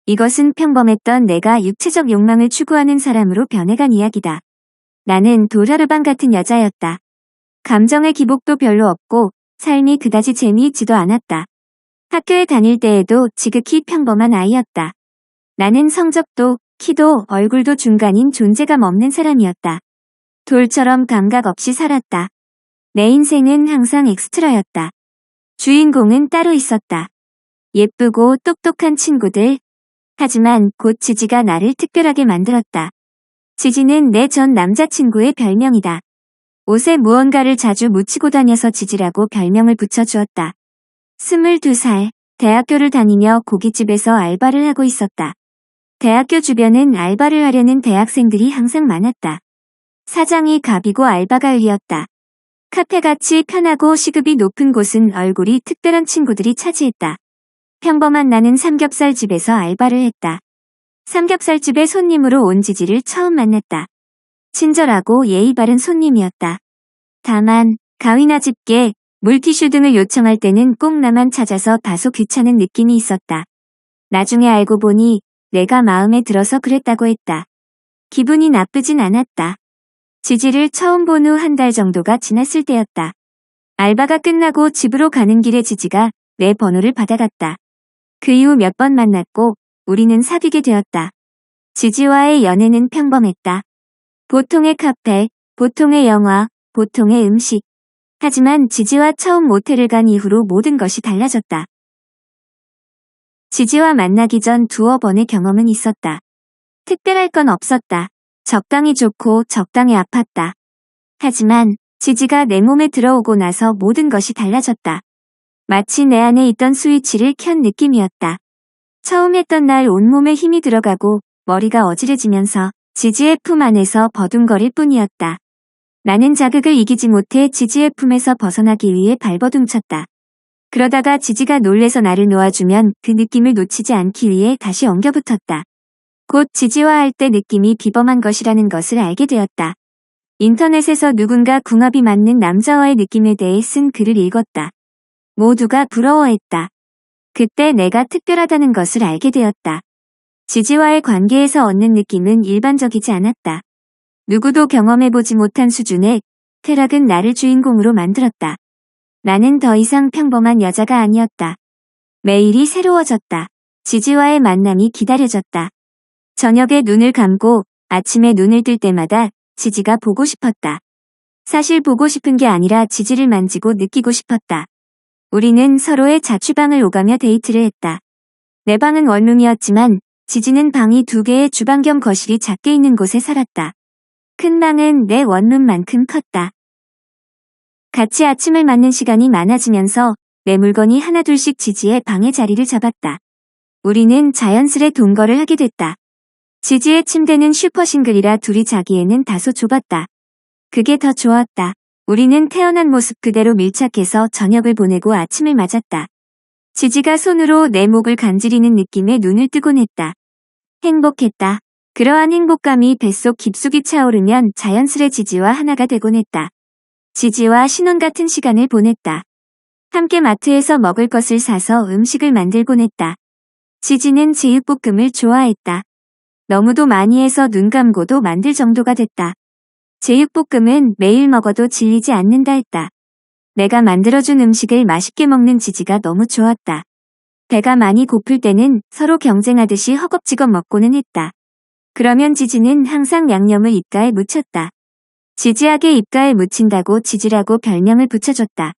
이것은 평범했던 내가 육체적 욕망을 추구하는 사람으로 변해간 이야기다. 나는 도라르방 같은 여자였다. 감정의 기복도 별로 없고 삶이 그다지 재미있지도 않았다. 학교에 다닐 때에도 지극히 평범한 아이였다. 나는 성적도, 키도, 얼굴도 중간인 존재감 없는 사람이었다. 돌처럼 감각 없이 살았다. 내 인생은 항상 엑스트라였다. 주인공은 따로 있었다. 예쁘고 똑똑한 친구들. 하지만 곧 지지가 나를 특별하게 만들었다. 지지는 내 전 남자친구의 별명이다. 옷에 무언가를 자주 묻히고 다녀서 지지라고 별명을 붙여주었다. 22살, 대학교를 다니며 고깃집에서 알바를 하고 있었다. 대학교 주변은 알바를 하려는 대학생들이 항상 많았다. 사장이 갑이고 알바가 을이었다. 카페같이 편하고 시급이 높은 곳은 얼굴이 특별한 친구들이 차지했다. 평범한 나는 삼겹살집에서 알바를 했다. 삼겹살집에 손님으로 온 지지를 처음 만났다. 친절하고 예의 바른 손님이었다. 다만 가위나 집게, 물티슈 등을 요청할 때는 꼭 나만 찾아서 다소 귀찮은 느낌이 있었다. 나중에 알고 보니 내가 마음에 들어서 그랬다고 했다. 기분이 나쁘진 않았다. 지지를 처음 본 후 한 달 정도가 지났을 때였다. 알바가 끝나고 집으로 가는 길에 지지가 내 번호를 받아갔다. 그 이후 몇 번 만났고 우리는 사귀게 되었다. 지지와의 연애는 평범했다. 보통의 카페, 보통의 영화, 보통의 음식. 하지만 지지와 처음 모텔을 간 이후로 모든 것이 달라졌다. 지지와 만나기 전 두어 번의 경험은 있었다. 특별할 건 없었다. 적당히 좋고 적당히 아팠다. 하지만 지지가 내 몸에 들어오고 나서 모든 것이 달라졌다. 마치 내 안에 있던 스위치를 켠 느낌이었다. 처음 했던 날 온몸에 힘이 들어가고 머리가 어지러지면서 지지의 품 안에서 버둥거릴 뿐이었다. 나는 자극을 이기지 못해 지지의 품에서 벗어나기 위해 발버둥쳤다. 그러다가 지지가 놀래서 나를 놓아주면 그 느낌을 놓치지 않기 위해 다시 엉겨붙었다. 곧 지지와 할 때 느낌이 비범한 것이라는 것을 알게 되었다. 인터넷에서 누군가 궁합이 맞는 남자와의 느낌에 대해 쓴 글을 읽었다. 모두가 부러워했다. 그때 내가 특별하다는 것을 알게 되었다. 지지와의 관계에서 얻는 느낌은 일반적이지 않았다. 누구도 경험해보지 못한 수준의 쾌락은 나를 주인공으로 만들었다. 나는 더 이상 평범한 여자가 아니었다. 매일이 새로워졌다. 지지와의 만남이 기다려졌다. 저녁에 눈을 감고 아침에 눈을 뜰 때마다 지지가 보고 싶었다. 사실 보고 싶은 게 아니라 지지를 만지고 느끼고 싶었다. 우리는 서로의 자취방을 오가며 데이트를 했다. 내 방은 원룸이었지만 지지는 방이 2개의 주방 겸 거실이 작게 있는 곳에 살았다. 큰 방은 내 원룸만큼 컸다. 같이 아침을 맞는 시간이 많아지면서 내 물건이 하나둘씩 지지의 방에 자리를 잡았다. 우리는 자연스레 동거를 하게 됐다. 지지의 침대는 슈퍼싱글이라 둘이 자기에는 다소 좁았다. 그게 더 좋았다. 우리는 태어난 모습 그대로 밀착해서 저녁을 보내고 아침을 맞았다. 지지가 손으로 내 목을 간지리는 느낌에 눈을 뜨곤 했다. 행복했다. 그러한 행복감이 뱃속 깊숙이 차오르면 자연스레 지지와 하나가 되곤 했다. 지지와 신혼 같은 시간을 보냈다. 함께 마트에서 먹을 것을 사서 음식을 만들곤 했다. 지지는 제육볶음을 좋아했다. 너무도 많이 해서 눈 감고도 만들 정도가 됐다. 제육볶음은 매일 먹어도 질리지 않는다 했다. 내가 만들어준 음식을 맛있게 먹는 지지가 너무 좋았다. 배가 많이 고플 때는 서로 경쟁하듯이 허겁지겁 먹고는 했다. 그러면 지지는 항상 양념을 입가에 묻혔다. 지지하게 입가에 묻힌다고 지지라고 별명을 붙여줬다.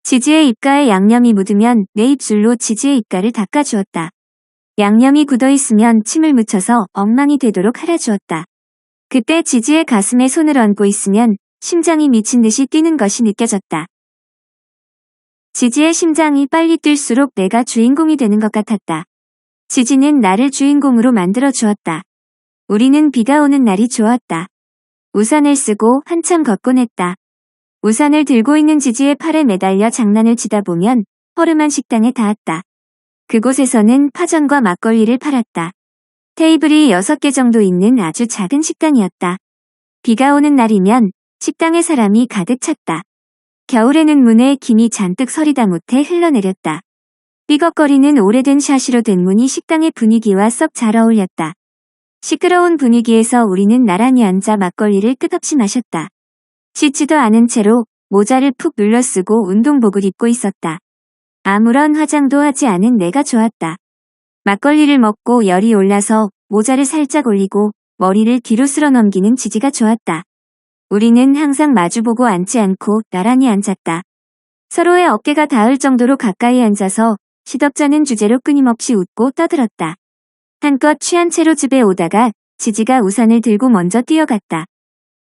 지지의 입가에 양념이 묻으면 내 입술로 지지의 입가를 닦아주었다. 양념이 굳어있으면 침을 묻혀서 엉망이 되도록 할아주었다. 그때 지지의 가슴에 손을 얹고 있으면 심장이 미친 듯이 뛰는 것이 느껴졌다. 지지의 심장이 빨리 뛸수록 내가 주인공이 되는 것 같았다. 지지는 나를 주인공으로 만들어 주었다. 우리는 비가 오는 날이 좋았다. 우산을 쓰고 한참 걷곤 했다. 우산을 들고 있는 지지의 팔에 매달려 장난을 치다 보면 허름한 식당에 닿았다. 그곳에서는 파전과 막걸리를 팔았다. 테이블이 6개 정도 있는 아주 작은 식당이었다. 비가 오는 날이면 식당에 사람이 가득 찼다. 겨울에는 문에 김이 잔뜩 서리다 못해 흘러내렸다. 삐걱거리는 오래된 샤시로 된 문이 식당의 분위기와 썩 잘 어울렸다. 시끄러운 분위기에서 우리는 나란히 앉아 막걸리를 끝없이 마셨다. 씻지도 않은 채로 모자를 푹 눌러쓰고 운동복을 입고 있었다. 아무런 화장도 하지 않은 내가 좋았다. 막걸리를 먹고 열이 올라서 모자를 살짝 올리고 머리를 뒤로 쓸어 넘기는 지지가 좋았다. 우리는 항상 마주보고 앉지 않고 나란히 앉았다. 서로의 어깨가 닿을 정도로 가까이 앉아서 시덥잖은 주제로 끊임없이 웃고 떠들었다. 한껏 취한 채로 집에 오다가 지지가 우산을 들고 먼저 뛰어갔다.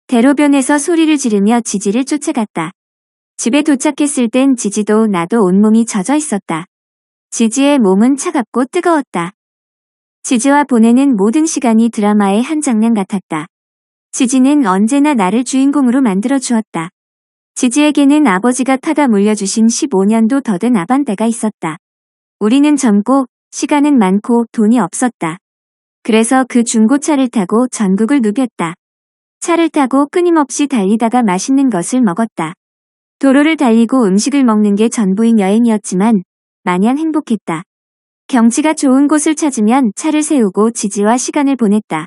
대로변에서 소리를 지르며 지지를 쫓아갔다. 집에 도착했을 땐 지지도 나도 온몸이 젖어 있었다. 지지의 몸은 차갑고 뜨거웠다. 지지와 보내는 모든 시간이 드라마의 한 장면 같았다. 지지는 언제나 나를 주인공으로 만들어 주었다. 지지에게는 아버지가 타다 물려주신 15년도 더 된 아반떼가 있었다. 우리는 젊고 시간은 많고 돈이 없었다. 그래서 그 중고차를 타고 전국을 누볐다. 차를 타고 끊임없이 달리다가 맛있는 것을 먹었다. 도로를 달리고 음식을 먹는 게 전부인 여행이었지만 마냥 행복했다. 경치가 좋은 곳을 찾으면 차를 세우고 지지와 시간을 보냈다.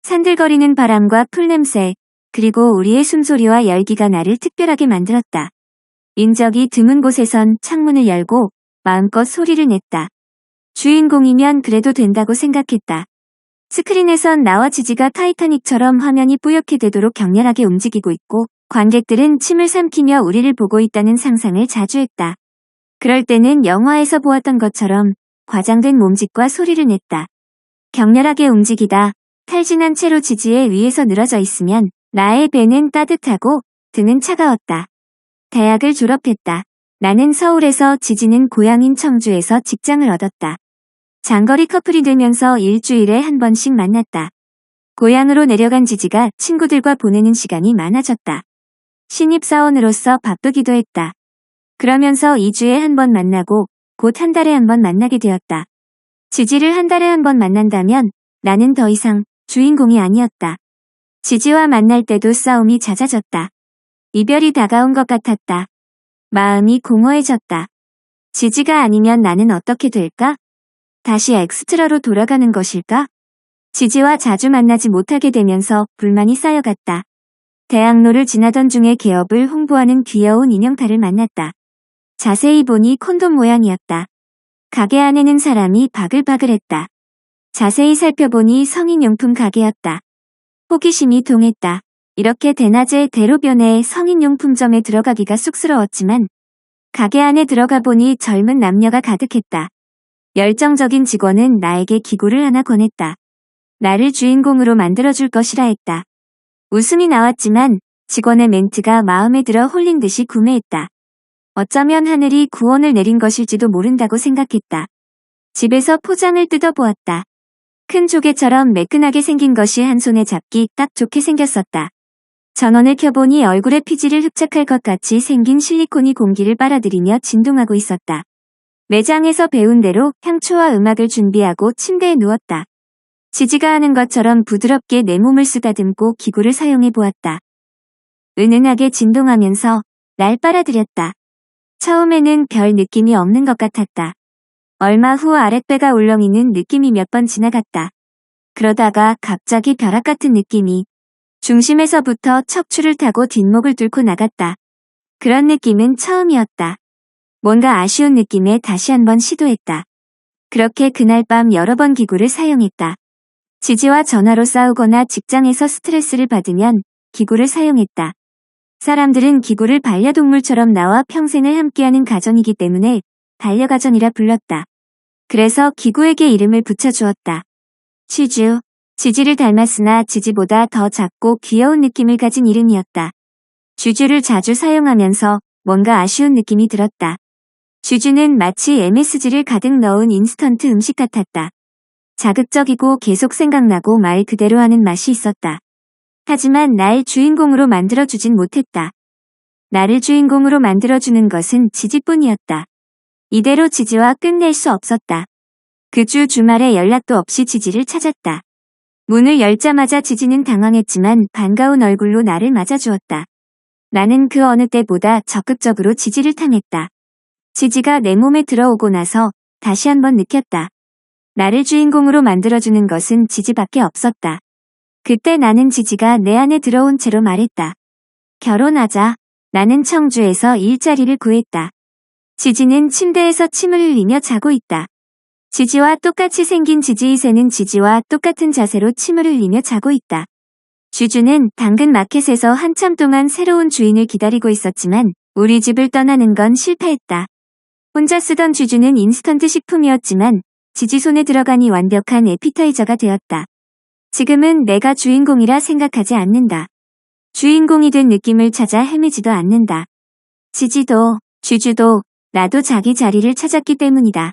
산들거리는 바람과 풀냄새, 그리고 우리의 숨소리와 열기가 나를 특별하게 만들었다. 인적이 드문 곳에선 창문을 열고 마음껏 소리를 냈다. 주인공이면 그래도 된다고 생각했다. 스크린에선 나와 지지가 타이타닉처럼 화면이 뿌옇게 되도록 격렬하게 움직이고 있고 관객들은 침을 삼키며 우리를 보고 있다는 상상을 자주 했다. 그럴 때는 영화에서 보았던 것처럼 과장된 몸짓과 소리를 냈다. 격렬하게 움직이다 탈진한 채로 지지의 위에서 늘어져 있으면 나의 배는 따뜻하고 등은 차가웠다. 대학을 졸업했다. 나는 서울에서 지지는 고향인 청주에서 직장을 얻었다. 장거리 커플이 되면서 일주일에 한 번씩 만났다. 고향으로 내려간 지지가 친구들과 보내는 시간이 많아졌다. 신입사원으로서 바쁘기도 했다. 그러면서 2주에 한 번 만나고 곧 한 달에 한 번 만나게 되었다. 지지를 한 달에 한 번 만난다면 나는 더 이상 주인공이 아니었다. 지지와 만날 때도 싸움이 잦아졌다. 이별이 다가온 것 같았다. 마음이 공허해졌다. 지지가 아니면 나는 어떻게 될까? 다시 엑스트라로 돌아가는 것일까? 지지와 자주 만나지 못하게 되면서 불만이 쌓여갔다. 대학로를 지나던 중에 개업을 홍보하는 귀여운 인형탈을 만났다. 자세히 보니 콘돔 모양이었다. 가게 안에는 사람이 바글바글했다. 자세히 살펴보니 성인용품 가게였다. 호기심이 동했다. 이렇게 대낮에 대로변에 성인용품점에 들어가기가 쑥스러웠지만 가게 안에 들어가 보니 젊은 남녀가 가득했다. 열정적인 직원은 나에게 기구를 하나 권했다. 나를 주인공으로 만들어줄 것이라 했다. 웃음이 나왔지만 직원의 멘트가 마음에 들어 홀린 듯이 구매했다. 어쩌면 하늘이 구원을 내린 것일지도 모른다고 생각했다. 집에서 포장을 뜯어보았다. 큰 조개처럼 매끈하게 생긴 것이 한 손에 잡기 딱 좋게 생겼었다. 전원을 켜보니 얼굴에 피지를 흡착할 것 같이 생긴 실리콘이 공기를 빨아들이며 진동하고 있었다. 매장에서 배운 대로 향초와 음악을 준비하고 침대에 누웠다. 지지가 하는 것처럼 부드럽게 내 몸을 쓰다듬고 기구를 사용해 보았다. 은은하게 진동하면서 날 빨아들였다. 처음에는 별 느낌이 없는 것 같았다. 얼마 후 아랫배가 울렁이는 느낌이 몇 번 지나갔다. 그러다가 갑자기 벼락 같은 느낌이 중심에서부터 척추를 타고 뒷목을 뚫고 나갔다. 그런 느낌은 처음이었다. 뭔가 아쉬운 느낌에 다시 한번 시도했다. 그렇게 그날 밤 여러 번 기구를 사용했다. 지지와 전화로 싸우거나 직장에서 스트레스를 받으면 기구를 사용했다. 사람들은 기구를 반려동물처럼 나와 평생을 함께하는 가전이기 때문에 반려가전이라 불렀다. 그래서 기구에게 이름을 붙여주었다. 치주, 지지를 닮았으나 지지보다 더 작고 귀여운 느낌을 가진 이름이었다. 주주를 자주 사용하면서 뭔가 아쉬운 느낌이 들었다. 주주는 마치 MSG를 가득 넣은 인스턴트 음식 같았다. 자극적이고 계속 생각나고 말 그대로 하는 맛이 있었다. 하지만 날 주인공으로 만들어주진 못했다. 나를 주인공으로 만들어주는 것은 지지뿐이었다. 이대로 지지와 끝낼 수 없었다. 그 주 주말에 연락도 없이 지지를 찾았다. 문을 열자마자 지지는 당황했지만 반가운 얼굴로 나를 맞아주었다. 나는 그 어느 때보다 적극적으로 지지를 탐했다. 지지가 내 몸에 들어오고 나서 다시 한번 느꼈다. 나를 주인공으로 만들어주는 것은 지지밖에 없었다. 그때 나는 지지가 내 안에 들어온 채로 말했다. 결혼하자. 나는 청주에서 일자리를 구했다. 지지는 침대에서 침을 흘리며 자고 있다. 지지와 똑같이 생긴 지지의 새는 지지와 똑같은 자세로 침을 흘리며 자고 있다. 주주는 당근 마켓에서 한참 동안 새로운 주인을 기다리고 있었지만 우리 집을 떠나는 건 실패했다. 혼자 쓰던 주주는 인스턴트 식품이었지만 지지 손에 들어가니 완벽한 에피타이저가 되었다. 지금은 내가 주인공이라 생각하지 않는다. 주인공이 된 느낌을 찾아 헤매지도 않는다. 지지도, 주주도, 나도 자기 자리를 찾았기 때문이다.